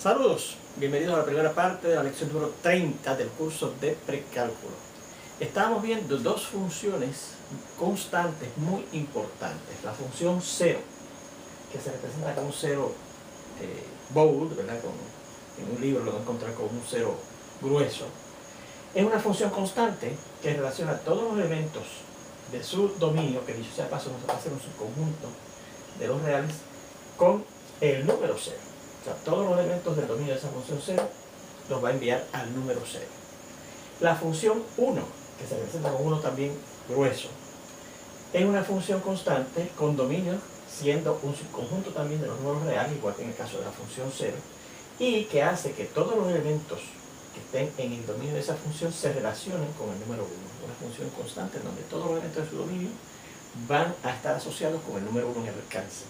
Saludos, bienvenidos a la primera parte de la lección número 30 del curso de precálculo. Estamos viendo dos funciones constantes muy importantes. La función 0, que se representa con un 0 bold, ¿verdad? En un libro lo van a encontrar con un 0 grueso. Es una función constante que relaciona todos los elementos de su dominio, que dicho sea paso, nos va a hacer un subconjunto de los reales, con el número 0. O sea, todos los elementos del dominio de esa función 0 los va a enviar al número 0. La función 1, que se representa con 1 también grueso, es una función constante con dominio siendo un subconjunto también de los números reales, igual que en el caso de la función 0, y que hace que todos los elementos que estén en el dominio de esa función se relacionen con el número 1. Una función constante en donde todos los elementos de su dominio van a estar asociados con el número 1 en el alcance.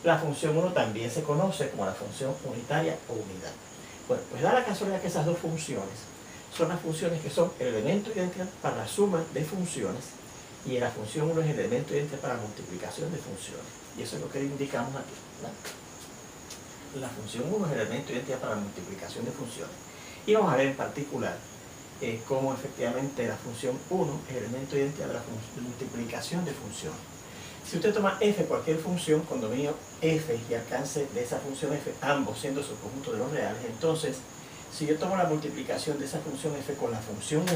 La función 1 también se conoce como la función unitaria o unidad. Bueno, pues da la casualidad que esas dos funciones son las funciones que son el elemento de identidad para la suma de funciones, y la función 1 es el elemento de identidad para la multiplicación de funciones. Y eso es lo que indicamos aquí, ¿verdad? La función 1 es el elemento de identidad para la multiplicación de funciones. Y vamos a ver en particular cómo efectivamente la función 1 es el elemento de identidad de la multiplicación de funciones. Si usted toma f, cualquier función con dominio f y alcance de esa función f, ambos siendo subconjuntos de los reales, entonces, si yo tomo la multiplicación de esa función f con la función 1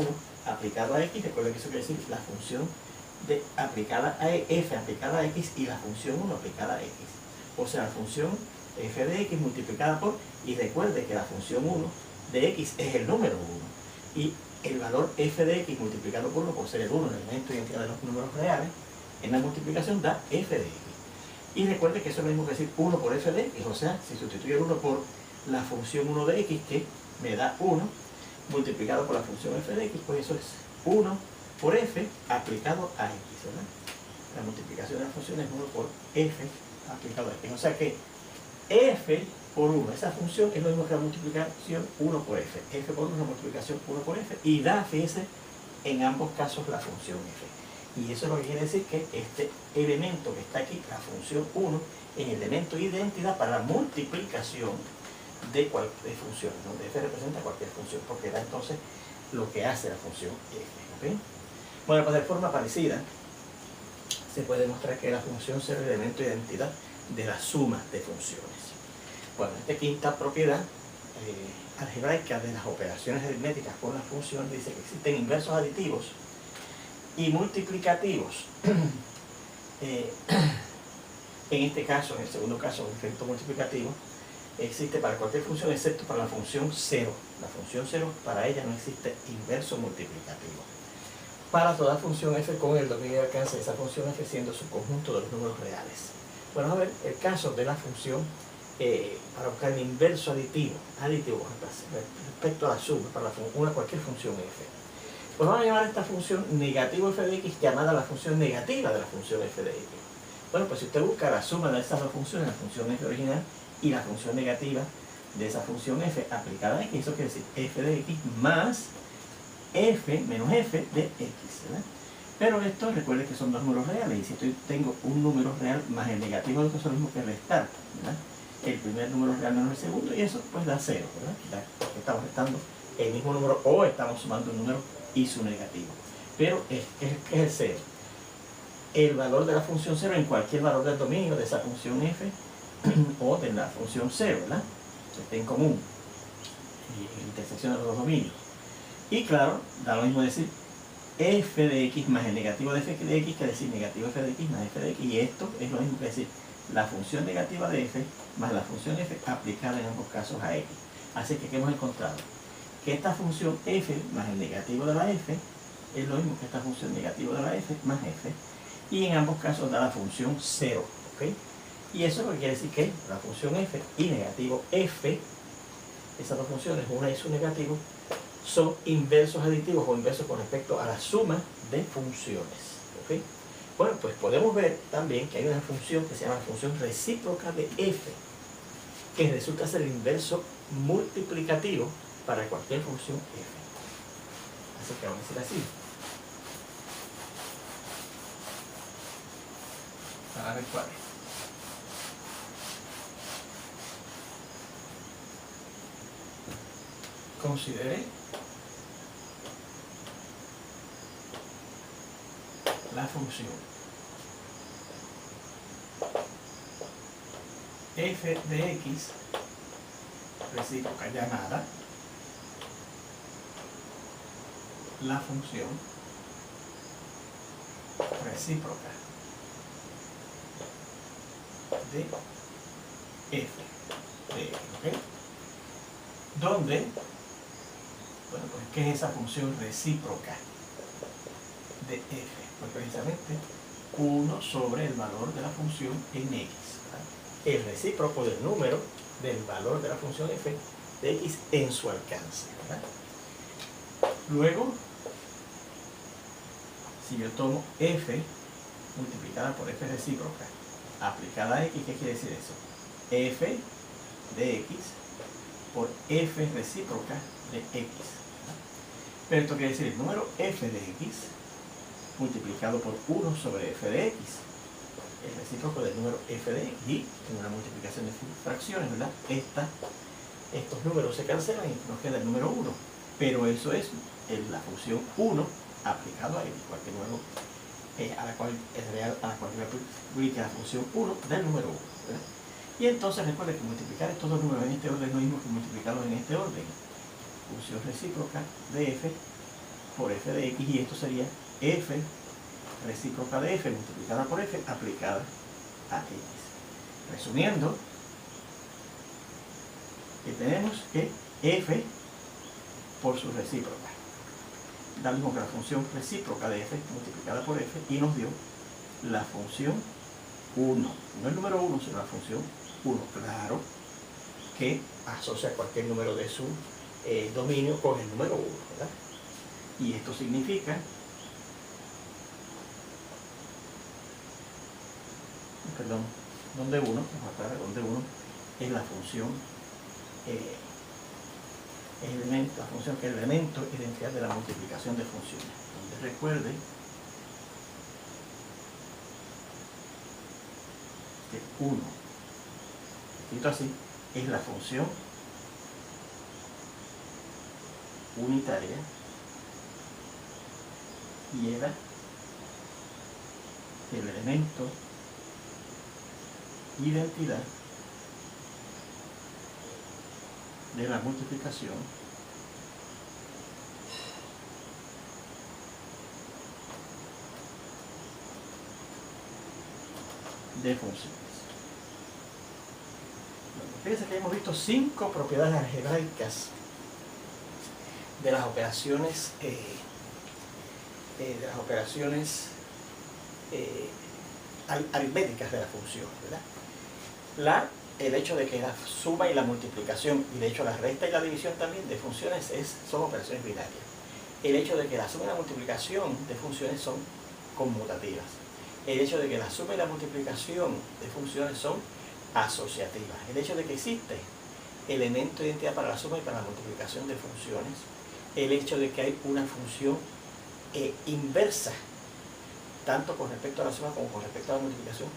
aplicada a x, recuerden que eso quiere decir la función aplicada a f aplicada a x y la función 1 aplicada a x. O sea, la función f de x multiplicada por, y recuerde que la función 1 de x es el número 1, y el valor f de x multiplicado por 1, por ser el 1, el elemento de identidad de los números reales, en la multiplicación da f de x. Y recuerde que eso es lo mismo que decir 1 por f de x, o sea, si sustituyo el 1 por la función 1 de x, que me da 1, multiplicado por la función f de x, pues eso es 1 por f aplicado a x, ¿verdad? La multiplicación de la función es 1 por f aplicado a x. O sea que f por 1, esa función es lo mismo que la multiplicación 1 por f. F por 1 es la multiplicación 1 por f, y da, fíjense, en ambos casos la función f. Y eso es lo que quiere decir que este elemento que está aquí, la función 1, es el elemento de identidad para la multiplicación de funciones, donde f representa cualquier función, porque da entonces lo que hace la función f. ¿Okay? Bueno, pues de forma parecida, se puede demostrar que la función 0 es el elemento de identidad de la suma de funciones. Bueno, esta quinta propiedad algebraica de las operaciones aritméticas con la función dice que existen inversos aditivos y multiplicativos. En este caso, en el segundo caso, el efecto multiplicativo existe para cualquier función excepto para la función 0. La función 0, para ella no existe inverso multiplicativo. Para toda función f con el dominio de alcance de esa función f siendo su conjunto de los números reales. Bueno, a ver el caso de la función para buscar el inverso aditivo respecto a la suma para cualquier función f. Pues vamos a llamar a esta función negativo f de x, llamada la función negativa de la función f de x. Bueno, pues si usted busca la suma de estas dos funciones, la función f original y la función negativa de esa función f aplicada a x, eso quiere decir f de x más f menos f de x, ¿verdad? Pero esto, recuerde que son dos números reales, y si tengo un número real más el negativo de otro, es lo mismo que restar, ¿verdad? El primer número real menos el segundo, y eso pues da 0, ¿verdad? Porque estamos restando el mismo número o estamos sumando un número y su negativo. Pero ¿qué es el 0? El valor de la función 0 en cualquier valor del dominio de esa función f o de la función 0, ¿verdad? Que esté en común en intersección de los dos dominios. Y claro, da lo mismo decir f de x más el negativo de f de x que decir negativo f de x más f de x, y esto es lo mismo que decir la función negativa de f más la función f aplicada en ambos casos a x. Así que, ¿qué hemos encontrado? Que esta función f más el negativo de la f es lo mismo que esta función negativa de la f más f, y en ambos casos da la función 0, ¿ok? Y eso es lo que quiere decir que la función f y negativo f, esas dos funciones, una y su negativo, son inversos aditivos o inversos con respecto a la suma de funciones, ¿ok? Bueno, pues podemos ver también que hay una función que se llama función recíproca de f, que resulta ser el inverso multiplicativo para cualquier función f. Así que vamos a decir así. A ver cuál es. Considere la función f de x recíproca llamada la función recíproca de f de x, ¿ok? Donde, bueno, pues, ¿qué es esa función recíproca de f? Pues precisamente 1 sobre el valor de la función en x, ¿verdad? El recíproco del número del valor de la función f de x en su alcance, ¿verdad? Luego, si yo tomo f multiplicada por f recíproca aplicada a x, ¿qué quiere decir eso? F de x por f recíproca de x, ¿verdad? Pero esto quiere decir el número f de x multiplicado por 1 sobre f de x, el recíproco del número f de x, y en una multiplicación de fracciones, ¿verdad? Estos números se cancelan y nos queda el número 1, pero eso es la función 1 aplicado a x, cualquier número a la cual es real, a la cual le aplica la función 1 del número 1, ¿verdad? Y entonces recuerden que multiplicar estos dos números en este orden es lo mismo que multiplicarlos en este orden. Función recíproca de f por f de x, y esto sería f recíproca de f multiplicada por f aplicada a x. Resumiendo, que tenemos que f por su recíproca da lo mismo que la función recíproca de f multiplicada por f, y nos dio la función 1, no el número 1, sino la función 1, claro, que asocia cualquier número de su dominio con el número 1, ¿verdad? Y esto significa, perdón, donde 1, vamos a aclarar, donde 1 es la función la función que es el elemento identidad de la multiplicación de funciones, donde recuerde que 1, escrito así, es la función unitaria y era el elemento identidad de la multiplicación de funciones. Bueno, fíjense que hemos visto 5 propiedades algebraicas de las operaciones aritméticas de la función, ¿verdad? El hecho de que la suma y la multiplicación, y de hecho la resta y la división también de funciones son operaciones binarias. El hecho de que la suma y la multiplicación de funciones son conmutativas. El hecho de que la suma y la multiplicación de funciones son asociativas. El hecho de que existe elemento de identidad para la suma y para la multiplicación de funciones. El hecho de que hay una función inversa, tanto con respecto a la suma como con respecto a la multiplicación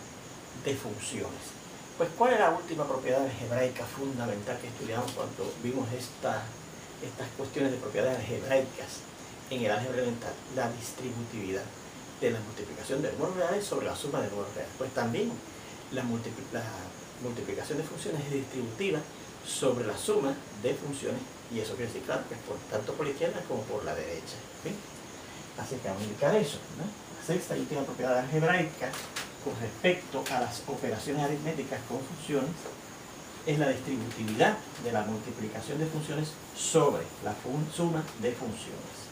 de funciones. Pues, ¿cuál es la última propiedad algebraica fundamental que estudiamos cuando vimos estas cuestiones de propiedades algebraicas en el álgebra elemental? La distributividad de la multiplicación de números reales sobre la suma de números reales. Pues también la multiplicación de funciones es distributiva sobre la suma de funciones, y eso quiere decir, claro, que es tanto por la izquierda como por la derecha, ¿sí? Así que vamos a indicar eso, ¿no? La sexta y última propiedad algebraica con respecto a las operaciones aritméticas con funciones es la distributividad de la multiplicación de funciones sobre la suma de funciones.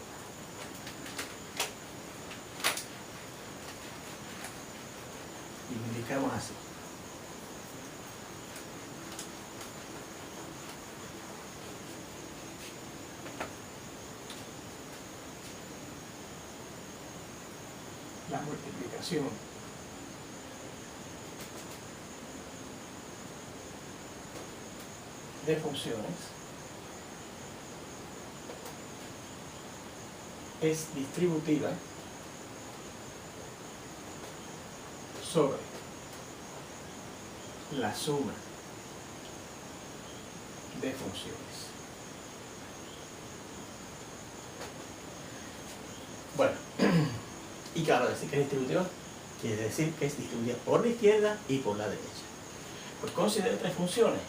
Y lo indicamos así. La multiplicación de funciones es distributiva sobre la suma de funciones. Bueno, y claro, decir que es distributiva quiere decir que es distribuida por la izquierda y por la derecha. Pues considere tres funciones.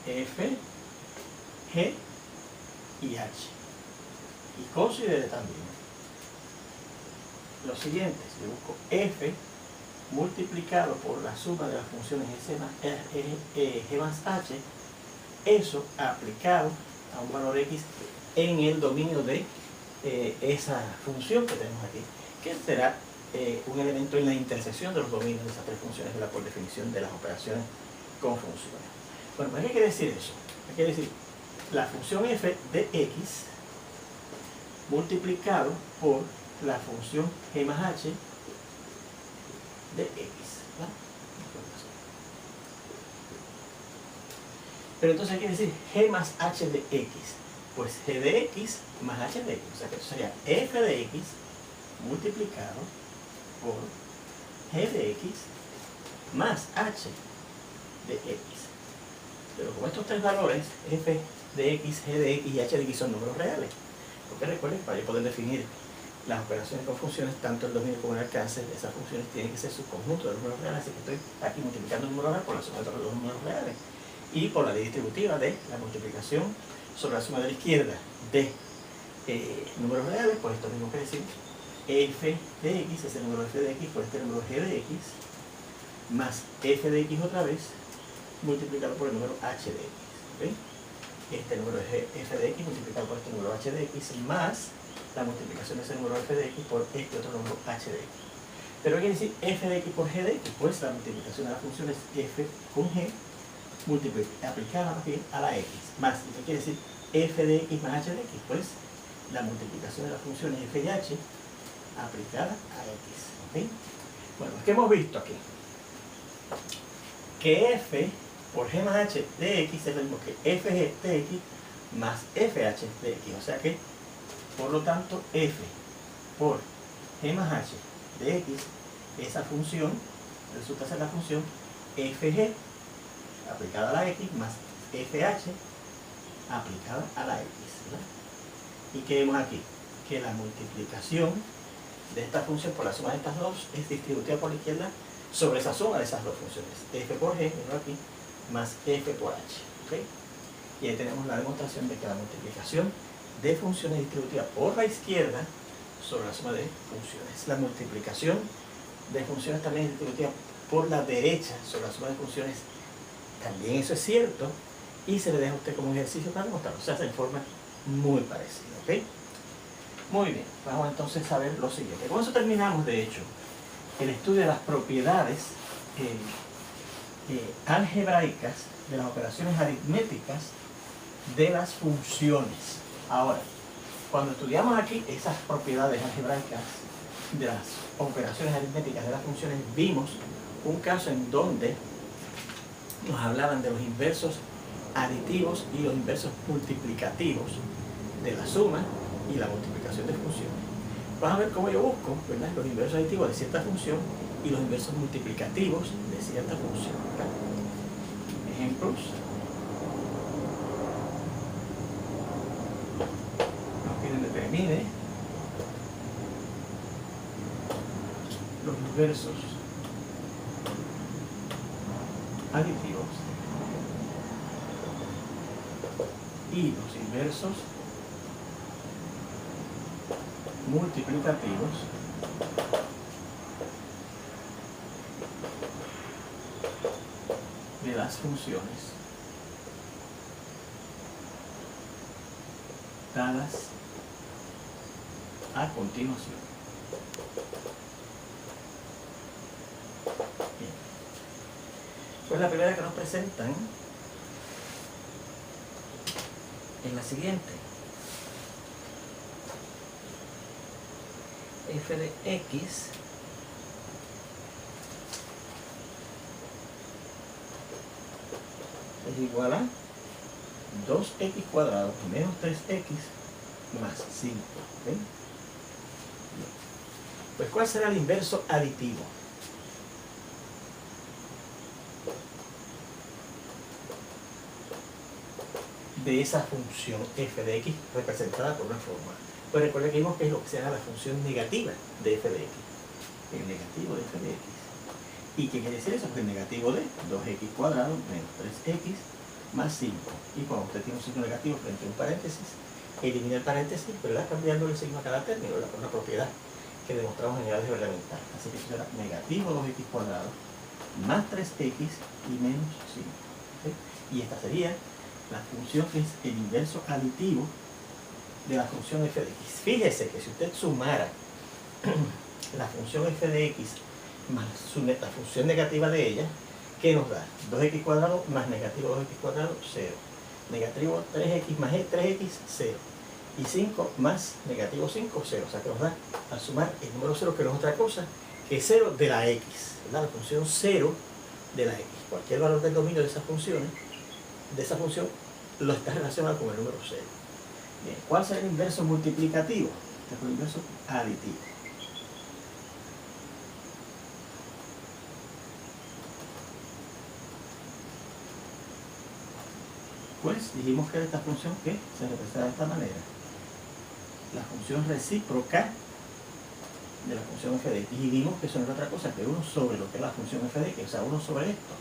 F, G y H. Y considere también lo siguiente: si yo busco F multiplicado por la suma de las funciones G más H, eso aplicado a un valor X en el dominio de esa función que tenemos aquí, que será un elemento en la intersección de los dominios de esas tres funciones, ¿verdad? Por definición de las operaciones con funciones. Bueno, ¿qué quiere decir eso? Quiere decir la función f de x multiplicado por la función g más h de x, ¿verdad? Pero entonces quiere decir g más h de x. Pues g de x más h de x. O sea que eso sería f de x multiplicado por g de x más h de x. Pero como estos tres valores, f de x, g de x y h de x son números reales, porque recuerden, para yo poder definir las operaciones con funciones, tanto el dominio como el alcance de esas funciones tienen que ser subconjunto de los números reales, así que estoy aquí multiplicando el número real por la suma de todos los números reales. Y por la ley distributiva de la multiplicación sobre la suma de la izquierda de números reales, pues esto mismo que decir f de x es el número f de x por este número g de x más f de x otra vez multiplicado por el número h de x. ¿Okay? Este número es f de x multiplicado por este número h de x más la multiplicación de ese número f de x por este otro número h de x. Pero ¿qué quiere decir f de x por g de x? Pues la multiplicación de la función es f con g aplicada a la x más, ¿qué quiere decir f de x más h de x? Pues la multiplicación de las funciones f y h aplicada a x. ¿Okay? Bueno, ¿qué hemos visto aquí? Que f por g más h de x es lo mismo que fg de x más fh de x. O sea que, por lo tanto, f por g más h de x, esa función resulta ser la función fg aplicada a la x más fh aplicada a la x, ¿verdad? ¿Y qué vemos aquí? Que la multiplicación de esta función por la suma de estas dos es distributiva por la izquierda sobre esa suma de esas dos funciones, f por g, aquí, más f por h. ¿Okay? Y ahí tenemos la demostración de que la multiplicación de funciones distributiva por la izquierda sobre la suma de funciones. La multiplicación de funciones también es distributiva por la derecha sobre la suma de funciones. También eso es cierto, y se le deja a usted como un ejercicio para demostrarlo. Se hace en forma muy parecida. ¿Okay? Muy bien, vamos entonces a ver lo siguiente. Con eso terminamos, de hecho, el estudio de las propiedades algebraicas de las operaciones aritméticas de las funciones. Ahora, cuando estudiamos aquí esas propiedades algebraicas de las operaciones aritméticas de las funciones, vimos un caso en donde nos hablaban de los inversos aditivos y los inversos multiplicativos de la suma y la multiplicación de funciones. Vamos a ver cómo yo busco, ¿verdad?, los inversos aditivos de cierta función y los inversos multiplicativos de cierta función, ¿verdad? Ejemplos. Nos piden determine los inversos aditivos y los inversos multiplicativos de las funciones dadas a continuación. Bien. Pues la primera que nos presentan es la siguiente. F de x es igual a 2x cuadrado menos 3x más 5. ¿Okay? Pues ¿cuál será el inverso aditivo? de esa función f de x representada por una fórmula. Pues recuerden que vimos que es lo que se llama la función negativa de f de x. El negativo de f de x. ¿Y qué quiere decir eso? Pues el negativo de 2x cuadrado menos 3x más 5. Y cuando usted tiene un signo negativo frente a un paréntesis, elimina el paréntesis, ¿verdad? Cambiando el signo a cada término, ¿verdad? Por una propiedad que demostramos en el álgebra elemental. Así que eso será negativo 2x cuadrado más 3x y menos 5. ¿Sí? Y esta sería la función que es el inverso aditivo de la función f de x. Fíjese que si usted sumara la función f de x más la función negativa de ella, ¿qué nos da? 2x cuadrado más negativo 2x cuadrado, 0. Negativo 3x más 3x, 0. Y 5 más negativo 5, 0. O sea que nos da, al sumar el número 0, que no es otra cosa que 0 de la x, ¿verdad? La función 0 de la x. Cualquier valor del dominio de esas funciones, de esa función, lo está relacionado con el número 0. Bien, ¿cuál será el inverso multiplicativo? Este es el inverso aditivo. Pues dijimos que esta función que se representa de esta manera. La función recíproca de la función f de x. Y vimos que eso no es otra cosa que 1 sobre lo que es la función f de x. O sea, 1 sobre esto.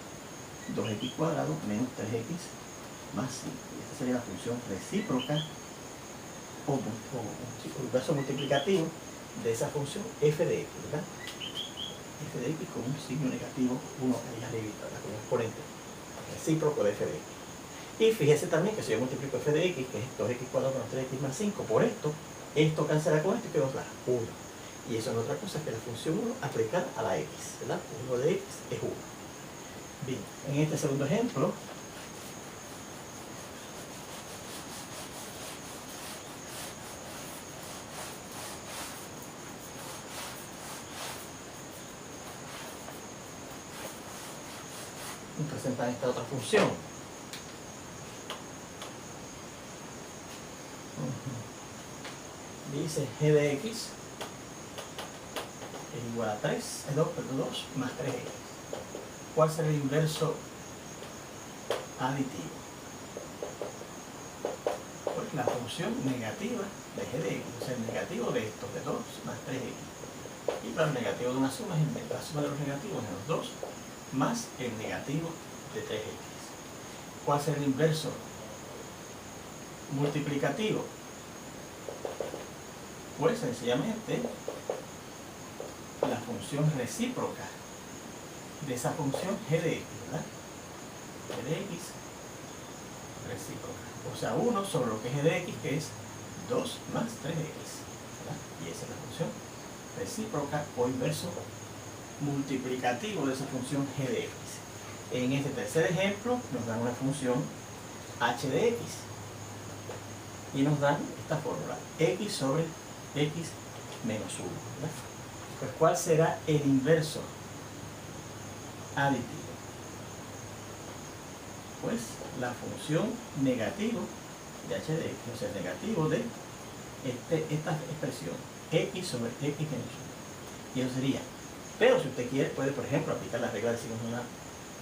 2x cuadrado menos 3x más 5. Y esta sería la función recíproca o inverso multiplicativo de esa función f de x, ¿verdad? F de x con un signo negativo 1 ahí arriba, con un exponente recíproco de f de x. Y fíjese también que si yo multiplico f de x, que es 2x cuadrado menos 3x más 5, por esto cancela con esto y que nos da 1. Y eso no es otra cosa que la función 1 aplicada a la x, ¿verdad? 1 de x es 1. Bien, en este segundo ejemplo, nos presentan esta otra función. Dice g de x es igual a 2 más 3x. ¿Cuál será el inverso aditivo? Pues la función negativa de g de x, o sea, el negativo de esto, de 2 más 3x. Y para el negativo de una suma es la suma de los negativos menos 2 más el negativo de 3x. ¿Cuál será el inverso multiplicativo? Pues sencillamente la función recíproca de esa función g de x, ¿verdad? G de x recíproca. O sea, 1 sobre lo que es g de x, que es 2 más 3x, ¿verdad? Y esa es la función recíproca o inverso multiplicativo de esa función g de x. En este tercer ejemplo nos dan una función h de x y nos dan esta fórmula, x sobre x menos 1, ¿verdad? Pues ¿cuál será el inverso aditivo? Pues la función negativo de h de x, o sea, el negativo de esta expresión, x sobre x menos 1. Y eso sería, pero si usted quiere, puede, por ejemplo, aplicar la regla de signos de una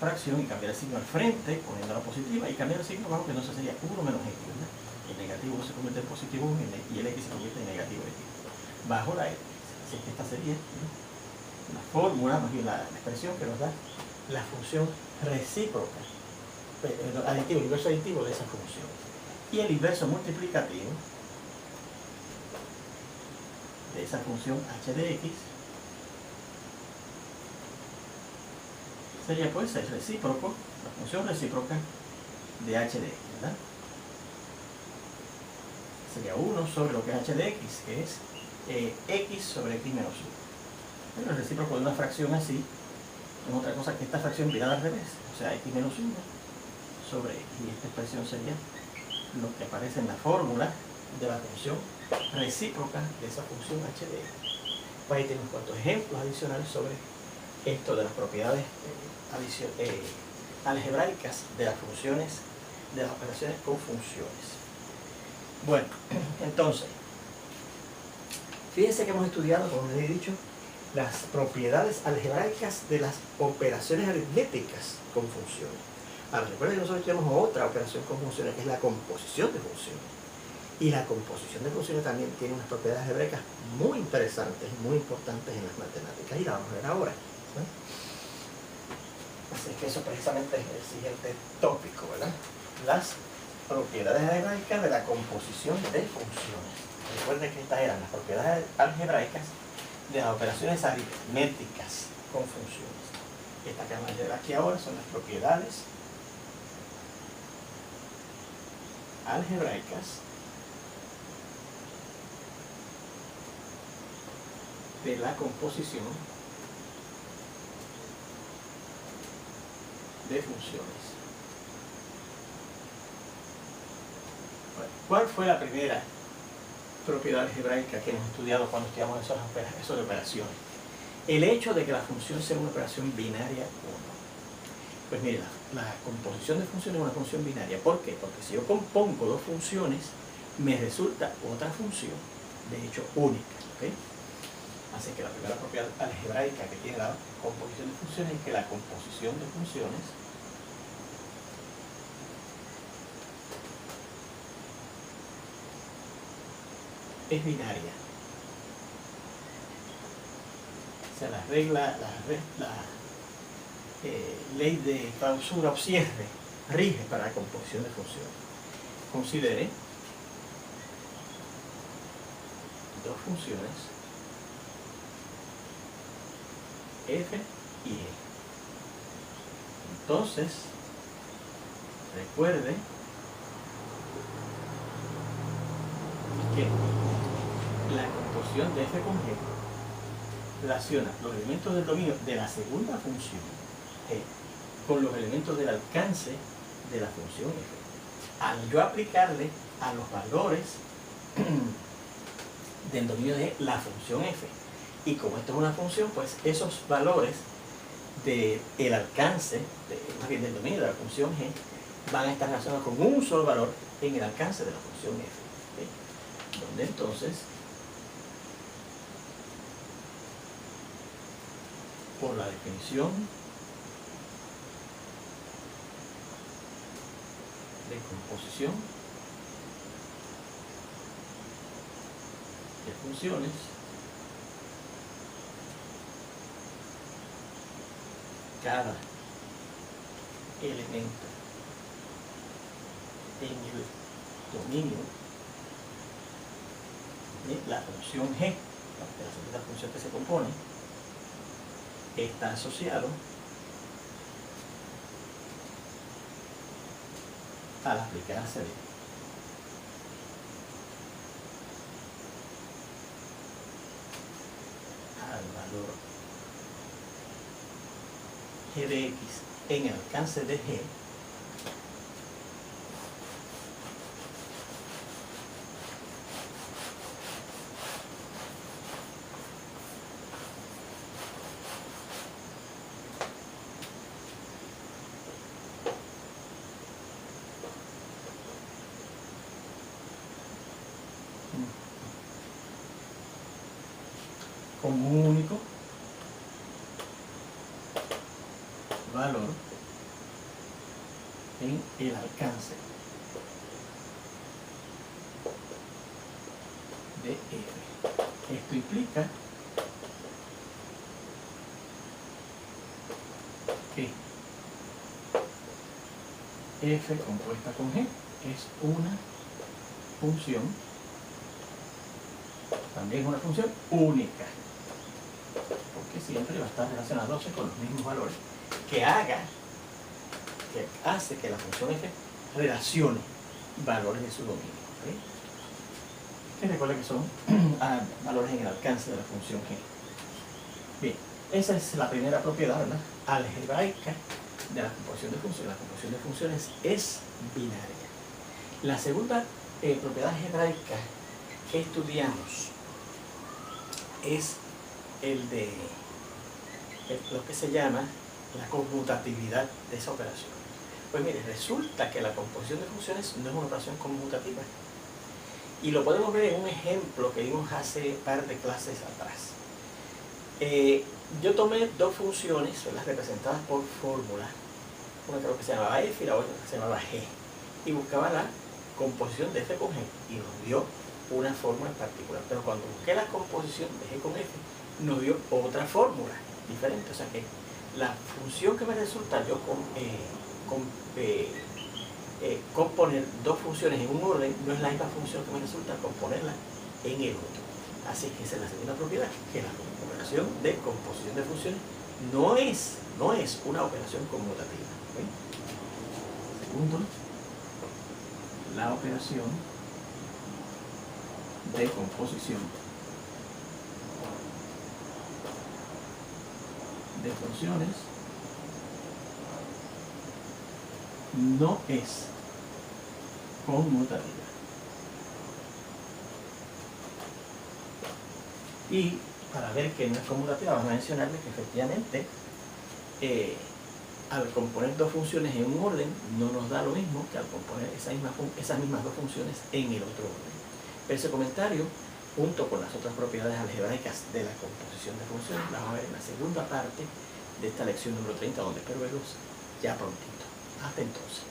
fracción y cambiar el signo al frente, poniendo la positiva, y cambiar el signo abajo, que entonces sería 1 menos x, ¿verdad? El negativo se convierte en positivo 1 y el x se convierte en negativo x, bajo la x. Así que esta sería, ¿no?, la fórmula, más bien la expresión que nos da la función recíproca, el aditivo, el inverso aditivo de esa función. Y el inverso multiplicativo de esa función h de x sería pues el recíproco, la función recíproca de h de x, ¿verdad? Sería 1 sobre lo que es h de x, que es x sobre x menos 1. Bueno, el recíproco de una fracción así no es otra cosa que esta fracción virada al revés, o sea, x menos 1 sobre x. Y esta expresión sería lo que aparece en la fórmula de la función recíproca de esa función h de x. Pues ahí tenemos cuantos ejemplos adicionales sobre esto de las propiedades algebraicas de las funciones, de las operaciones con funciones. Bueno, entonces, fíjense que hemos estudiado, como les he dicho, las propiedades algebraicas de las operaciones aritméticas con funciones. Ahora, recuerden que nosotros tenemos otra operación con funciones, que es la composición de funciones. Y la composición de funciones también tiene unas propiedades algebraicas muy interesantes y muy importantes en las matemáticas, y la vamos a ver ahora, ¿no? Así que eso precisamente es el siguiente tópico, ¿verdad? Las propiedades algebraicas de la composición de funciones. Recuerden que estas eran las propiedades algebraicas de las operaciones aritméticas con funciones. Esta que vamos a ver aquí ahora son las propiedades algebraicas de la composición de funciones. Bueno, ¿cuál fue la primera propiedad algebraica que hemos estudiado cuando estudiamos esas operaciones? El hecho de que la función sea una operación binaria 1. Pues mira, la composición de funciones es una función binaria. ¿Por qué? Porque si yo compongo dos funciones, me resulta otra función, de hecho única, ¿ok? Así que la primera propiedad algebraica que tiene la composición de funciones es que la composición de funciones es binaria. O sea, la ley de clausura o cierre rige para la composición de funciones. Considere dos funciones f y e. Entonces, recuerde que la composición de f con g relaciona los elementos del dominio de la segunda función g con los elementos del alcance de la función f. Al yo aplicarle a los valores del dominio de la función f, y como esto es una función, pues esos valores del alcance, más bien del dominio de la función g, van a estar relacionados con un solo valor en el alcance de la función f, ¿sí? Donde entonces, por la definición de composición de funciones, cada elemento en el dominio de la función g, de la segunda función que se compone, está asociado al aplicarse al valor g de x en el alcance de g, con un único valor en el alcance de f. Esto implica que f compuesta con g es una función, también es una función única, porque siempre va a estar relacionándose con los mismos valores, que hace que la función f relacione valores de su dominio, ¿okay? Que recuerden que son valores en el alcance de la función g. Bien, esa es la primera propiedad, ¿verdad?, algebraica de la composición de funciones. La composición de funciones es binaria. La segunda propiedad algebraica que estudiamos es lo que se llama la conmutatividad de esa operación. Pues mire, resulta que la composición de funciones no es una operación conmutativa. Y lo podemos ver en un ejemplo que vimos hace un par de clases atrás. Yo tomé dos funciones, ¿verdad?, representadas por fórmula, una creo que se llamaba F y la otra que se llamaba G, y buscaba la composición de F con G y nos dio una fórmula en particular. Pero cuando busqué la composición de G con F, nos dio otra fórmula diferente. O sea que la función que me resulta yo componer dos funciones en un orden no es la misma función que me resulta componerla en el otro. Así que esa es la segunda propiedad, que la operación de composición de funciones no es una operación conmutativa. ¿Okay? Segundo, la operación de composición de funciones no es conmutativa. Y para ver que no es conmutativa, vamos a mencionarles que efectivamente al componer dos funciones en un orden no nos da lo mismo que al componer esas mismas dos funciones en el otro orden. Pero ese comentario, junto con las otras propiedades algebraicas de la composición de funciones, las vamos a ver en la segunda parte de esta lección número 30, donde espero verlos ya prontito. Hasta entonces.